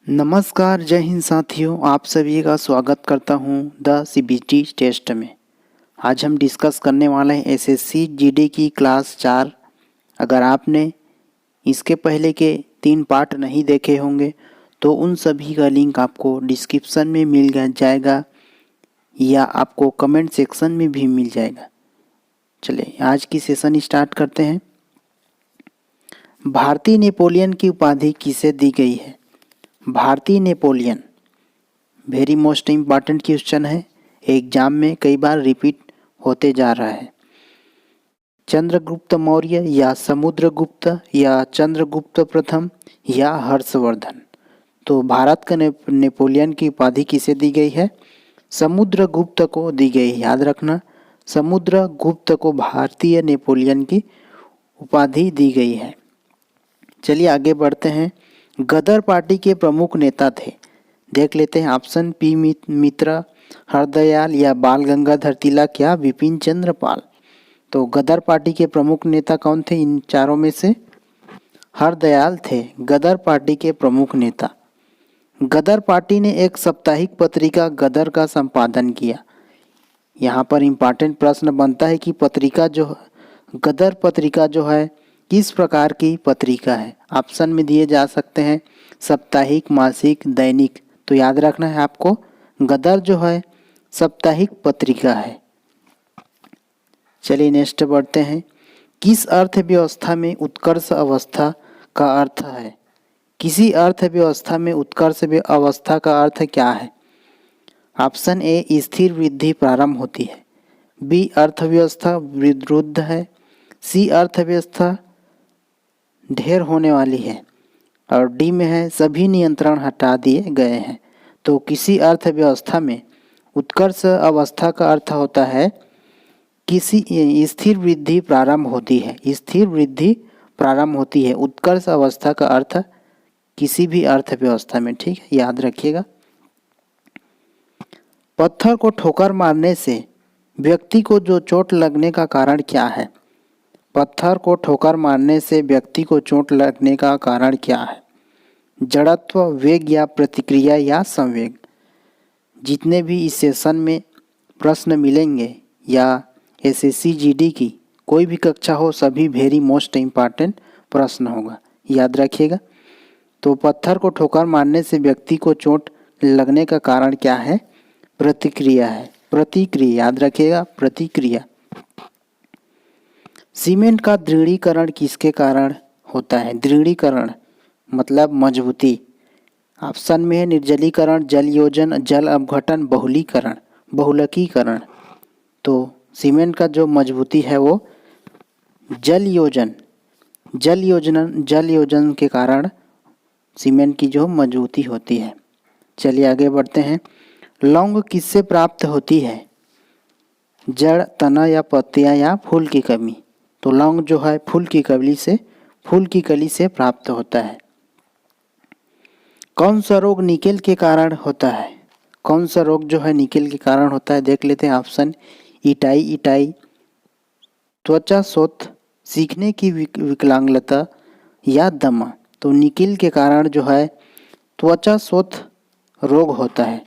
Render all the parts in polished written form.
नमस्कार, जय हिंद साथियों। आप सभी का स्वागत करता हूं द सीबीटी टेस्ट में। आज हम डिस्कस करने वाले हैं एसएससी जीडी की क्लास 4। अगर आपने इसके पहले के 3 पार्ट नहीं देखे होंगे तो उन सभी का लिंक आपको डिस्क्रिप्शन में मिल जाएगा या आपको कमेंट सेक्शन में भी मिल जाएगा। चलिए आज की सेशन स्टार्ट करते हैं। भारतीय नेपोलियन की उपाधि किसे दी गई है? भारतीय Napoleon very most important question है, एग्जाम में कई बार रिपीट होते जा रहा है। चंद्रगुप्त मौर्य या समुद्रगुप्त या चंद्रगुप्त प्रथम या हर्षवर्धन। तो भारत का नेपोलियन की उपाधि किसे दी गई है? समुद्रगुप्त को दी गई है। याद रखना, समुद्रगुप्त को भारतीय नेपोलियन की उपाधि दी गई है। चलिए आगे बढ़ते हैं। गदर पार्टी के प्रमुख नेता थे। देख लेते हैं ऑप्शन पी मित्र, हरदयाल या बाल गंगाधर तिलक या विपिन चंद्र पाल। तो गदर पार्टी के प्रमुख नेता कौन थे इन चारों में से? हरदयाल थे गदर पार्टी के प्रमुख नेता। गदर पार्टी ने एक साप्ताहिक पत्रिका गदर का संपादन किया। यहाँ पर इम्पॉर्टेंट प्रश्न बनता है कि गदर पत्रिका जो है किस प्रकार की पत्रिका है? ऑप्शन में दिए जा सकते हैं साप्ताहिक, मासिक, दैनिक। तो याद रखना है आपको, गदर जो है साप्ताहिक पत्रिका है। चलिए नेक्स्ट बढ़ते हैं। किस अर्थव्यवस्था में उत्कर्ष अवस्था का अर्थ है? किसी अर्थव्यवस्था में उत्कर्ष अवस्था का अर्थ क्या है? ऑप्शन ए स्थिर वृद्धि प्रारंभ होती है, बी अर्थव्यवस्था वृद्ध है, सी अर्थव्यवस्था ढेर होने वाली है और डी में है सभी नियंत्रण हटा दिए गए हैं। तो किसी अर्थव्यवस्था में उत्कर्ष अवस्था का अर्थ होता है किसी स्थिर वृद्धि प्रारंभ होती है। स्थिर वृद्धि प्रारंभ होती है उत्कर्ष अवस्था का अर्थ किसी भी अर्थव्यवस्था में। ठीक है, याद रखिएगा। पत्थर को ठोकर मारने से व्यक्ति को जो चोट लगने का कारण क्या है? पत्थर को ठोकर मारने से व्यक्ति को चोट लगने का कारण क्या है? जड़त्व, वेग या प्रतिक्रिया या संवेग। जितने भी इस सेशन में प्रश्न मिलेंगे या एसएससी जीडी की कोई भी कक्षा हो, सभी वेरी मोस्ट इम्पॉर्टेंट प्रश्न होगा, याद रखिएगा। तो पत्थर को ठोकर मारने से व्यक्ति को चोट लगने का कारण क्या है? प्रतिक्रिया है। प्रतिक्रिया, याद रखिएगा, प्रतिक्रिया। सीमेंट का दृढ़ीकरण किसके कारण होता है? दृढ़ीकरण मतलब मजबूती। ऑप्शन में है निर्जलीकरण, जल योजन, जल अपघटन, बहुलीकरण, बहुलकीकरण। तो सीमेंट का जो मजबूती है वो जल योजन के कारण सीमेंट की जो मजबूती होती है। चलिए आगे बढ़ते हैं। लौंग किससे प्राप्त होती है? जड़, तना या पत्तियां या फूल की कमी। तो लौंग जो है फूल की कली से प्राप्त होता है। कौन सा रोग निकेल के कारण होता है? कौन सा रोग जो है निकेल के कारण होता है? देख लेते हैं ऑप्शन इटाई, त्वचा शोथ, सीखने की विकलांगता या दमा। तो निकेल के कारण जो है त्वचा शोथ रोग होता है।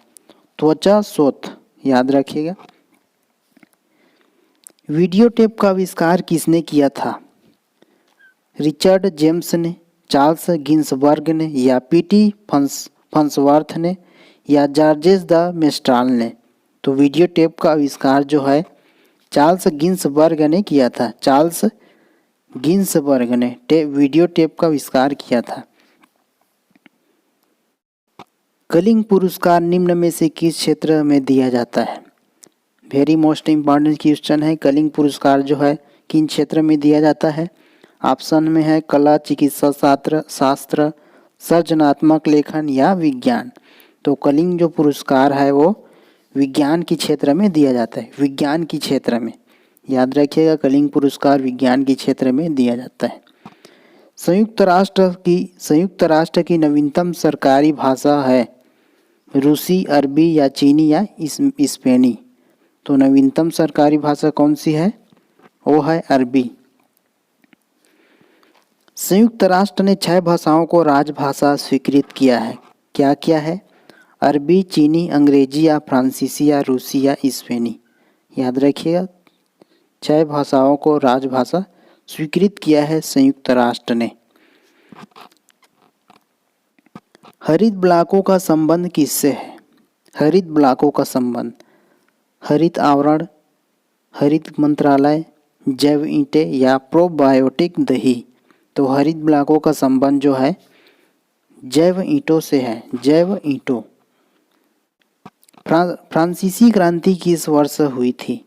त्वचा शोथ, याद रखिएगा। वीडियो टेप का आविष्कार किसने किया था? रिचर्ड जेम्स ने, चार्ल्स गिन्सबर्ग ने या पीटी फंसवर्थ ने या जॉर्जेस द मेस्ट्राल ने। तो वीडियो टेप का आविष्कार जो है चार्ल्स गिन्सबर्ग ने किया था। चार्ल्स गिन्सबर्ग ने वीडियो टेप का आविष्कार किया था। कलिंग पुरस्कार निम्न में से किस क्षेत्र में दिया जाता है? वेरी मोस्ट इम्पॉर्टेंट क्वेश्चन है। कलिंग पुरस्कार जो है किन क्षेत्र में दिया जाता है? ऑप्शन में है कला, चिकित्सा शास्त्र, सृजनात्मक लेखन या विज्ञान। तो कलिंग जो पुरस्कार है वो विज्ञान की क्षेत्र में दिया जाता है। विज्ञान की क्षेत्र में, याद रखिएगा, कलिंग पुरस्कार विज्ञान की क्षेत्र में दिया जाता है। संयुक्त राष्ट्र की नवीनतम सरकारी भाषा है रूसी, अरबी या चीनी या स्पेनी। तो नवीनतम सरकारी भाषा कौन सी है? वो है अरबी। संयुक्त राष्ट्र ने 6 भाषाओं को राजभाषा स्वीकृत किया है। क्या क्या है? अरबी, चीनी, अंग्रेजी या फ्रांसीसी या रूसी या स्पेनी। याद रखिएगा, 6 भाषाओं को राजभाषा स्वीकृत किया है संयुक्त राष्ट्र ने। हरित ब्लॉकों का संबंध किससे है? हरित ब्लॉकों का संबंध हरित आवरण, हरित मंत्रालय, जैव ईंटें या प्रोबायोटिक दही। तो हरित ब्लॉकों का संबंध जो है जैव ईंटों से है, जैव ईंटों। फ्रांसीसी क्रांति किस वर्ष हुई थी?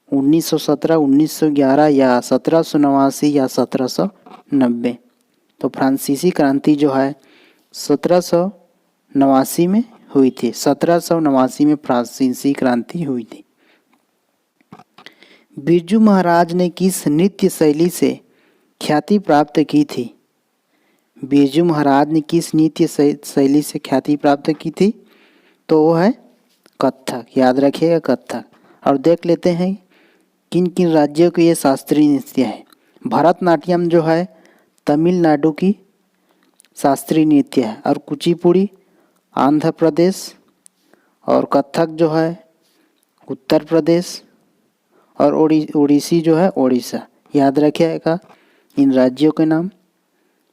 1917, 1911 या 1789 या 1790। तो फ्रांसीसी क्रांति जो है 1789 में हुई थी। 1789 में फ्रांसीसी क्रांति हुई थी। बिरजू महाराज ने किस नृत्य शैली से ख्याति प्राप्त की थी? बिरजू महाराज ने किस नृत्य शैली से ख्याति प्राप्त की थी? तो वो है कथक। याद रखिएगा, कथक। और देख लेते हैं किन किन राज्यों के ये शास्त्रीय नृत्य है। भरतनाट्यम जो है तमिलनाडु की शास्त्रीय नृत्य है, और कुचिपुड़ी आंध्र प्रदेश, और कथक जो है उत्तर प्रदेश, और ओडिसी जो है ओडिशा। याद रखिएगा इन राज्यों के नाम।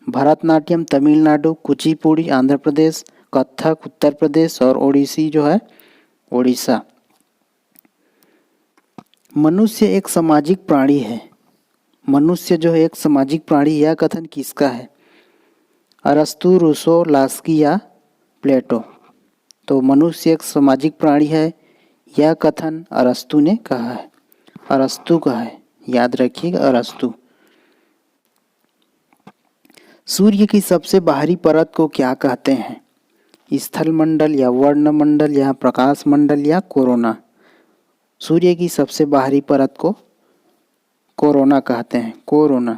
भरतनाट्यम तमिलनाडु, कुचिपुड़ी आंध्र प्रदेश, कथक उत्तर प्रदेश और ओडिसी जो है ओडिशा। मनुष्य एक सामाजिक प्राणी है। मनुष्य जो है एक सामाजिक प्राणी, यह कथन किसका है? अरस्तु, रूसो, लास्की या प्लेटो। तो मनुष्य एक सामाजिक प्राणी है, यह कथन अरस्तु ने कहा है, अरस्तु का है। याद रखिएगा, अरस्तु। सूर्य की सबसे बाहरी परत को क्या कहते हैं? स्थल मंडल या वर्ण मंडल या प्रकाश मंडल या कोरोना। सूर्य की सबसे बाहरी परत को कोरोना कहते हैं, कोरोना।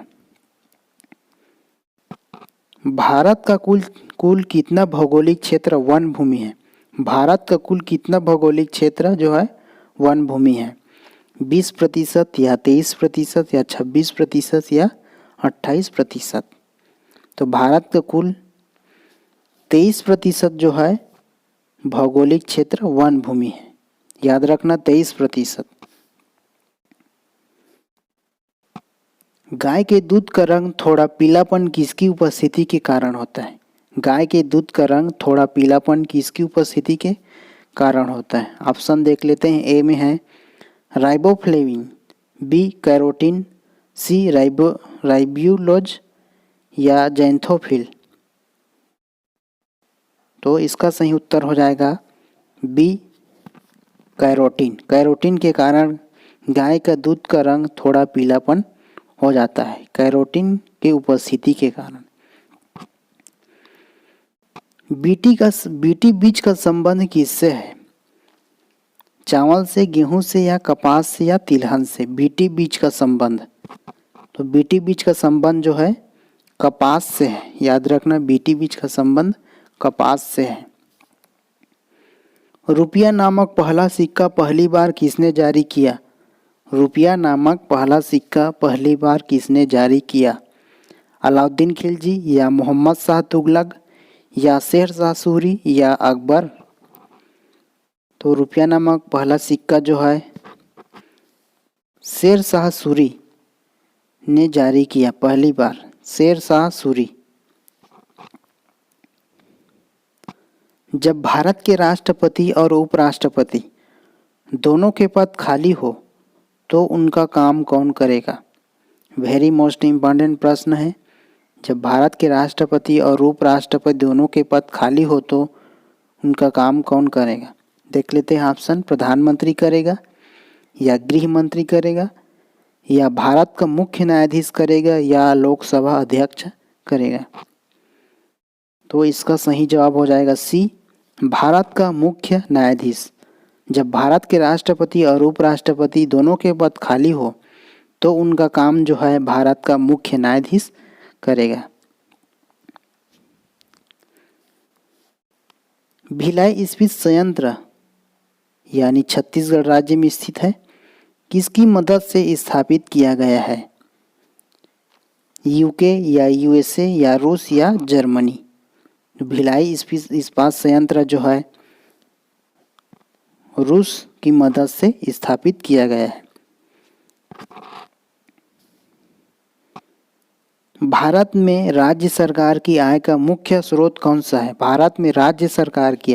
भारत का कुल कितना भौगोलिक क्षेत्र वन भूमि है? भारत का कुल कितना भौगोलिक क्षेत्र जो है वन भूमि है? 20% या 23% या 26% या 28%। तो भारत का कुल 23% जो है भौगोलिक क्षेत्र वन भूमि है। याद रखना, 23%। गाय के दूध का रंग थोड़ा पीलापन किसकी उपस्थिति के कारण होता है? गाय के दूध का रंग थोड़ा पीलापन किसकी उपस्थिति के कारण होता है? ऑप्शन देख लेते हैं। ए में है राइबोफ्लेविन, बी कैरोटीन, सी राइब्यूलोज या जैंथोफिल। तो इसका सही उत्तर हो जाएगा बी कैरोटीन। कैरोटीन के कारण गाय का दूध का रंग थोड़ा पीलापन हो जाता है, कैरोटीन की उपस्थिति के कारण। बीटी बीज का संबंध किससे है? चावल से, गेहूं से या कपास से या तिलहन से? बीटी बीज का संबंध, तो बीटी बीज का संबंध जो है कपास से है। याद रखना, बीटी बीज का संबंध कपास से है। रुपया नामक पहला सिक्का पहली बार किसने जारी किया? रुपया नामक पहला सिक्का पहली बार किसने जारी किया? अलाउद्दीन खिलजी या मोहम्मद शाह तुगलक या शेर शाह सूरी या अकबर? तो रुपया नामक पहला सिक्का जो है शेर शाह सूरी ने जारी किया पहली बार, शेर शाह सूरी। जब भारत के राष्ट्रपति और उपराष्ट्रपति दोनों के पद खाली हो तो उनका काम कौन करेगा? वेरी मोस्ट इम्पॉर्टेंट प्रश्न है। जब भारत के राष्ट्रपति और उपराष्ट्रपति दोनों के पद खाली हो तो उनका काम कौन करेगा? देख लेते हैं ऑप्शन। प्रधानमंत्री करेगा या गृह मंत्री करेगा या भारत का मुख्य न्यायाधीश करेगा या लोकसभा अध्यक्ष करेगा? तो इसका सही जवाब हो जाएगा सी, भारत का मुख्य न्यायाधीश। जब भारत के राष्ट्रपति और उपराष्ट्रपति दोनों के पद खाली हो तो उनका काम जो है भारत का मुख्य न्यायाधीश करेगा। भिलाई इस्पात संयंत्र यानी छत्तीसगढ़ राज्य में स्थित है, किसकी मदद से स्थापित किया गया है? यूके या यूएसए या रूस या जर्मनी? भिलाई इस्पात संयंत्र जो है रूस की मदद से स्थापित किया गया है। भारत में राज्य सरकार की आय का मुख्य स्रोत कौन सा है? भारत में राज्य सरकार की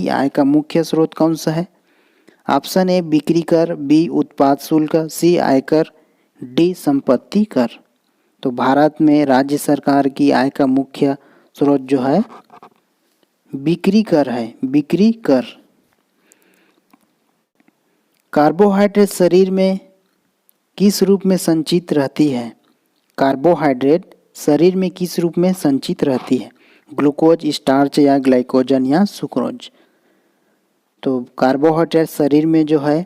आय का मुख्य स्रोत कौन सा है? ऑप्शन ए बिक्री कर, बी उत्पाद शुल्क, सी आयकर, डी संपत्ति कर। तो भारत में राज्य सरकार की आय का मुख्य स्रोत जो है बिक्री कर है, बिक्री कर। कार्बोहाइड्रेट शरीर में किस रूप में संचित रहती है? कार्बोहाइड्रेट शरीर में किस रूप में संचित रहती है? ग्लूकोज, स्टार्च या ग्लाइकोजन या सुक्रोज। तो कार्बोहाइड्रेट शरीर में जो है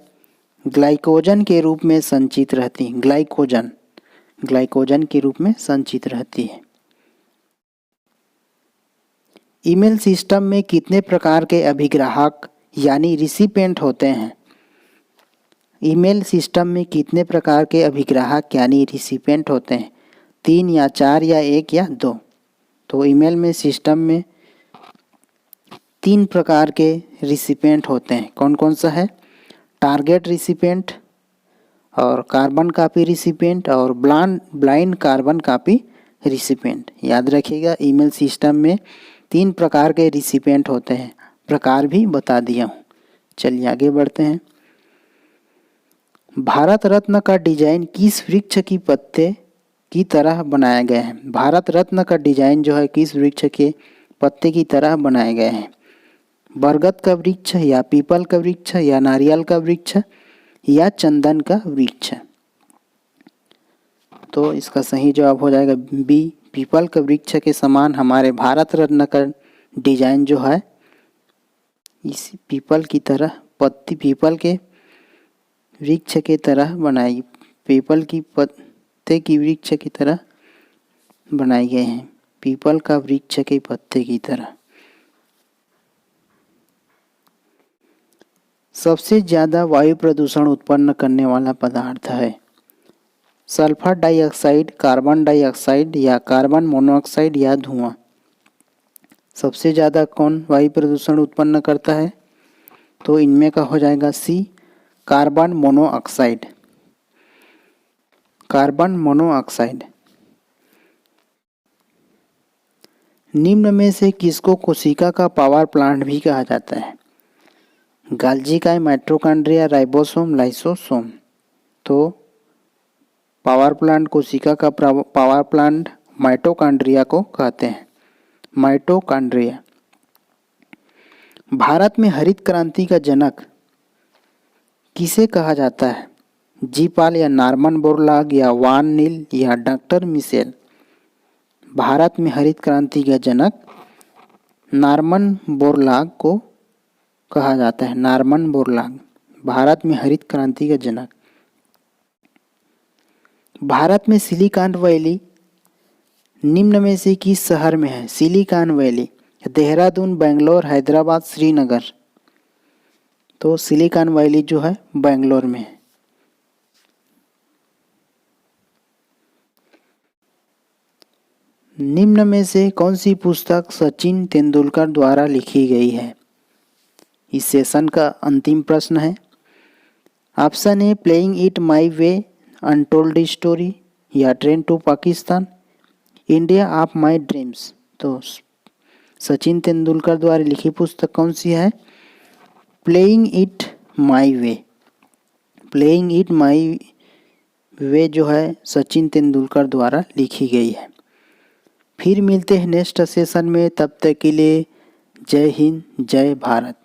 ग्लाइकोजन के रूप में संचित रहती है, ग्लाइकोजन के रूप में संचित रहती है। ईमेल सिस्टम में कितने प्रकार के अभिग्राहक यानी रिसिपेंट होते हैं? ईमेल सिस्टम में कितने प्रकार के अभिग्राहक यानी रिसिपेंट होते हैं? 3 या 4 या 1 या 2। तो ईमेल में सिस्टम में 3 प्रकार के रिसिपेंट होते हैं। कौन कौन सा है? टारगेट रिसिपेंट और कार्बन कॉपी रिसिपेंट और ब्लाइंड कार्बन कॉपी रिसिपेंट। याद रखिएगा, ईमेल सिस्टम में 3 प्रकार के रिसिपेंट होते हैं। प्रकार भी बता दिया हूँ। चलिए आगे बढ़ते हैं। भारत रत्न का डिजाइन किस वृक्ष की पत्ते की तरह बनाया गया है? भारत रत्न का डिजाइन जो है किस वृक्ष के पत्ते की तरह बनाए गए हैं? बरगद का वृक्ष या पीपल का वृक्ष या नारियल का वृक्ष या चंदन का वृक्ष। तो इसका सही जवाब हो जाएगा बी, पीपल का वृक्ष के समान हमारे भारत रत्न का डिजाइन जो है इस पीपल की तरह पीपल के वृक्ष के तरह बनाई, पीपल की पत्ते की वृक्ष की तरह बनाए गए हैं, पीपल का वृक्ष के पत्ते की तरह। सबसे ज़्यादा वायु प्रदूषण उत्पन्न करने वाला पदार्थ है? सल्फर डाइऑक्साइड, कार्बन डाइऑक्साइड या कार्बन मोनोऑक्साइड या धुआं। सबसे ज़्यादा कौन वायु प्रदूषण उत्पन्न करता है? तो इनमें का हो जाएगा सी, कार्बन मोनोऑक्साइड। Carbon monoxide. निम्न में से किसको कोशिका का पावर प्लांट भी कहा जाता है? गाल्जी का माइटोकॉन्ड्रिया, राइबोसोम, लाइसोसोम। तो पावर प्लांट, कोशिका का पावर प्लांट माइटोकॉन्ड्रिया को कहते हैं, माइटोकॉन्ड्रिया। भारत में हरित क्रांति का जनक किसे कहा जाता है? जी पॉल या नॉर्मन बोरलॉग या वान नील या डॉक्टर मिशेल। भारत में हरित क्रांति का जनक नॉर्मन बोरलॉग को कहा जाता है, नॉर्मन बोरलॉग भारत में हरित क्रांति का जनक। भारत में सिलिकॉन वैली निम्न में से किस शहर में है? Silicon valley Dehradun, Bangalore, Hyderabad, Srinagar. तो सिलिकॉन वैली जो है बेंगलोर में है। निम्न में से कौन सी पुस्तक सचिन तेंदुलकर द्वारा लिखी गई है? इस सेशन का अंतिम प्रश्न है। Option A playing it my way, untold story या train to Pakistan, India of my dreams. तो सचिन तेंदुलकर द्वारा लिखी पुस्तक कौन सी है? Playing it my way. Playing it my way जो है सचिन तेंदुलकर द्वारा लिखी गई है। फिर मिलते हैं नेक्स्ट सेशन में, तब तक के लिए जय हिंद, जय भारत।